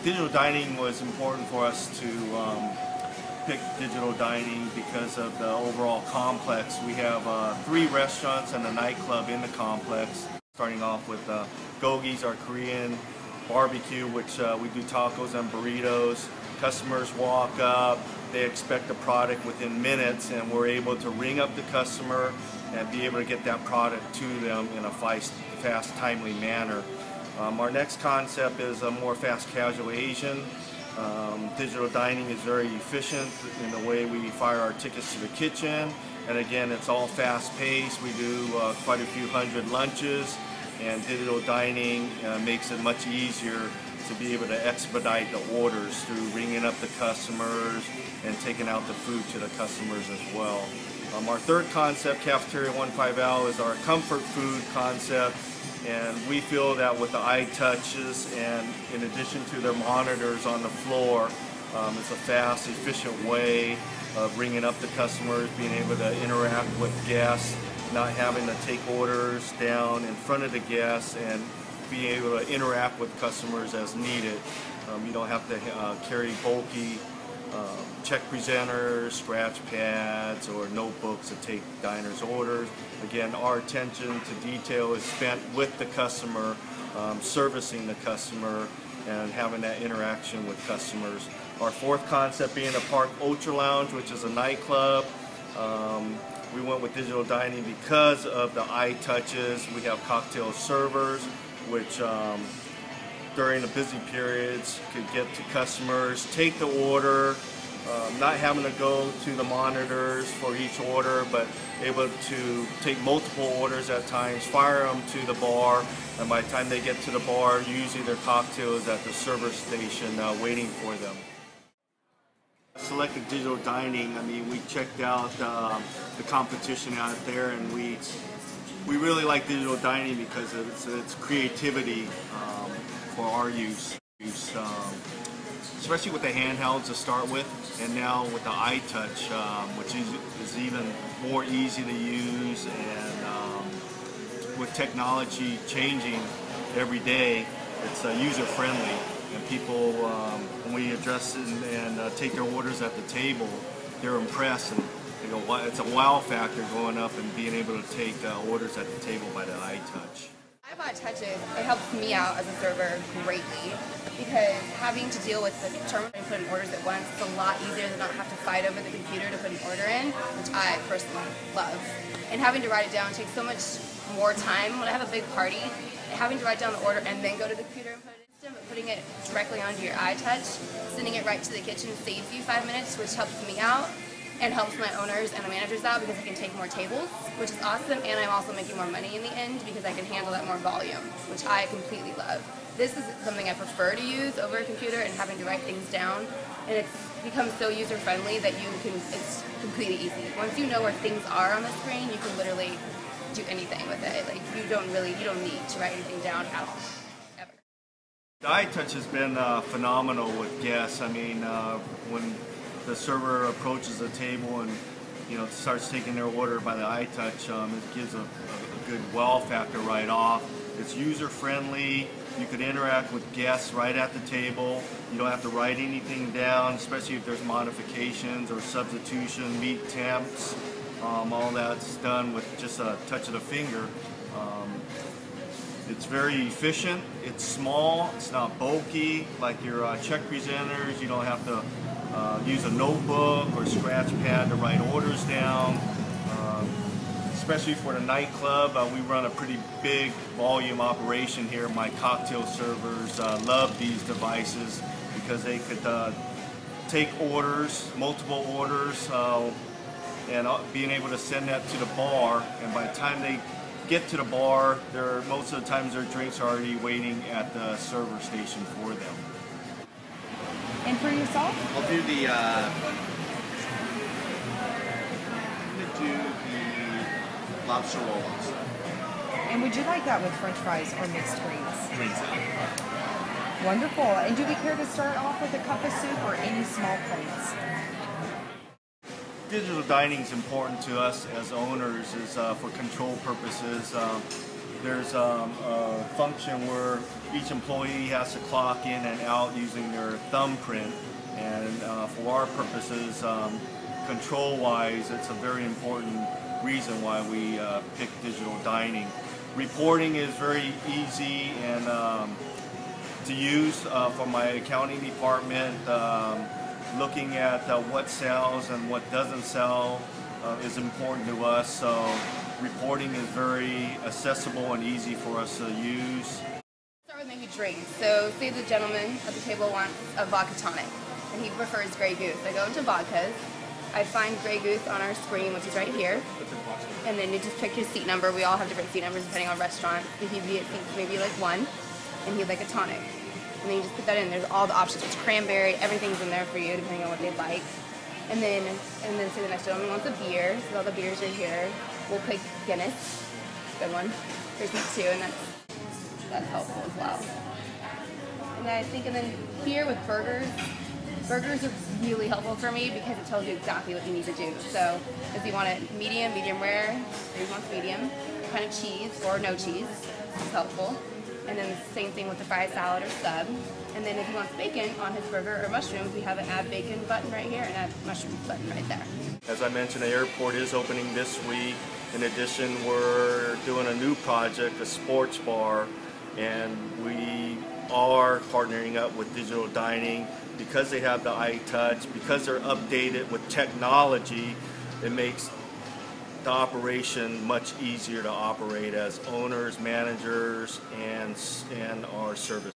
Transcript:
Digital dining was important for us to pick digital dining because of the overall complex. We have 3 restaurants and a nightclub in the complex. Starting off with Gogi's, our Korean barbecue, which we do tacos and burritos. Customers walk up, they expect a product within minutes, and we're able to ring up the customer and be able to get that product to them in a fast, timely manner. Our next concept is a more fast casual Asian. Digital dining is very efficient in the way we fire our tickets to the kitchen, and again, it's all fast paced. We do quite a few hundred lunches, and digital dining makes it much easier to be able to expedite the orders through ringing up the customers and taking out the food to the customers as well. Our third concept, Cafeteria 150, is our comfort food concept, and we feel that with the iTouches and in addition to their monitors on the floor, it's a fast, efficient way of ringing up the customers, being able to interact with guests, not having to take orders down in front of the guests, and being able to interact with customers as needed. You don't have to carry bulky check presenters, scratch pads, or notebooks to take diners' orders. Again, our attention to detail is spent with the customer, servicing the customer, and having that interaction with customers. Our fourth concept being the Park Ultra Lounge, which is a nightclub. We went with digital dining because of the iTouches. We have cocktail servers, which during the busy periods could get to customers, take the order, not having to go to the monitors for each order, but able to take multiple orders at times, fire them to the bar, and by the time they get to the bar, usually their cocktails at the server station waiting for them. Selected digital dining, I mean, we checked out the competition out there, and we really like digital dining because of its creativity for our use. Especially with the handhelds to start with, and now with the iTouch, which is even more easy to use, and with technology changing every day, it's user-friendly, and people, when we address it and take their orders at the table, they're impressed, and they go, it's a wow factor going up and being able to take orders at the table by the iTouch. iPod touches, it helps me out as a server greatly, because having to deal with the terminal and putting orders at once, it's a lot easier than not have to fight over the computer to put an order in, which I personally love. And having to write it down takes so much more time. When I have a big party, having to write down the order and then go to the computer and put it in, instead of putting it directly onto your iTouch, sending it right to the kitchen saves you 5 minutes, which helps me out and helps my owners and the managers out because I can take more tables, which is awesome, and I'm also making more money in the end because I can handle that more volume, which I completely love. This is something I prefer to use over a computer and having to write things down, and it's become so user-friendly that it's completely easy. Once you know where things are on the screen, you can literally do anything with it. Like, you don't need to write anything down at all, ever. The iTouch has been phenomenal with guests. I mean, when the server approaches the table and starts taking their order by the iTouch, it gives a good wow factor right off. It's user-friendly. You could interact with guests right at the table. You don't have to write anything down, especially if there's modifications or substitution, meat temps. All that's done with just a touch of the finger. It's very efficient. It's small. It's not bulky like your check presenters. You don't have to use a notebook or scratch pad to write orders down. Especially for the nightclub, we run a pretty big volume operation here. My cocktail servers love these devices because they could take orders, multiple orders, and being able to send that to the bar, and by the time they get to the bar, most of the times their drinks are already waiting at the server station for them. And for yourself? I'll do the lobster roll-ups. And would you like that with French fries or mixed greens? Greens. Wonderful. And do we care to start off with a cup of soup or any small plates? Digital dining is important to us as owners, is for control purposes. there's a function where each employee has to clock in and out using their thumbprint, and for our purposes, control-wise, it's a very important reason why we pick digital dining. Reporting is very easy and to use for my accounting department. Looking at what sells and what doesn't sell is important to us, so reporting is very accessible and easy for us to use. Start with maybe drinks. So say the gentleman at the table wants a vodka tonic and he prefers Grey Goose. I go into vodkas. I find Grey Goose on our screen, which is right here. And then you just pick your seat number. We all have different seat numbers depending on restaurant. If he'd be at seat maybe like 1 and he'd like a tonic. And then you just put that in. There's all the options. There's cranberry. Everything's in there for you depending on what they like. And then say the next gentleman wants a beer. So all the beers are here. We'll pick Guinness. Good one. For seat 2, and that's helpful as well. And then here with burgers. Burgers are really helpful for me because it tells you exactly what you need to do. So if you want it medium, medium rare, if you want medium, kind of cheese or no cheese, it's helpful. And then the same thing with the fried salad or sub. And then if he wants bacon on his burger or mushrooms, we have an add bacon button right here and add mushrooms button right there. As I mentioned, the airport is opening this week. In addition, we're doing a new project, a sports bar, and we are partnering up with Digital Dining. Because they have the iTouch, because they're updated with technology, it makes the operation much easier to operate as owners, managers, and our service.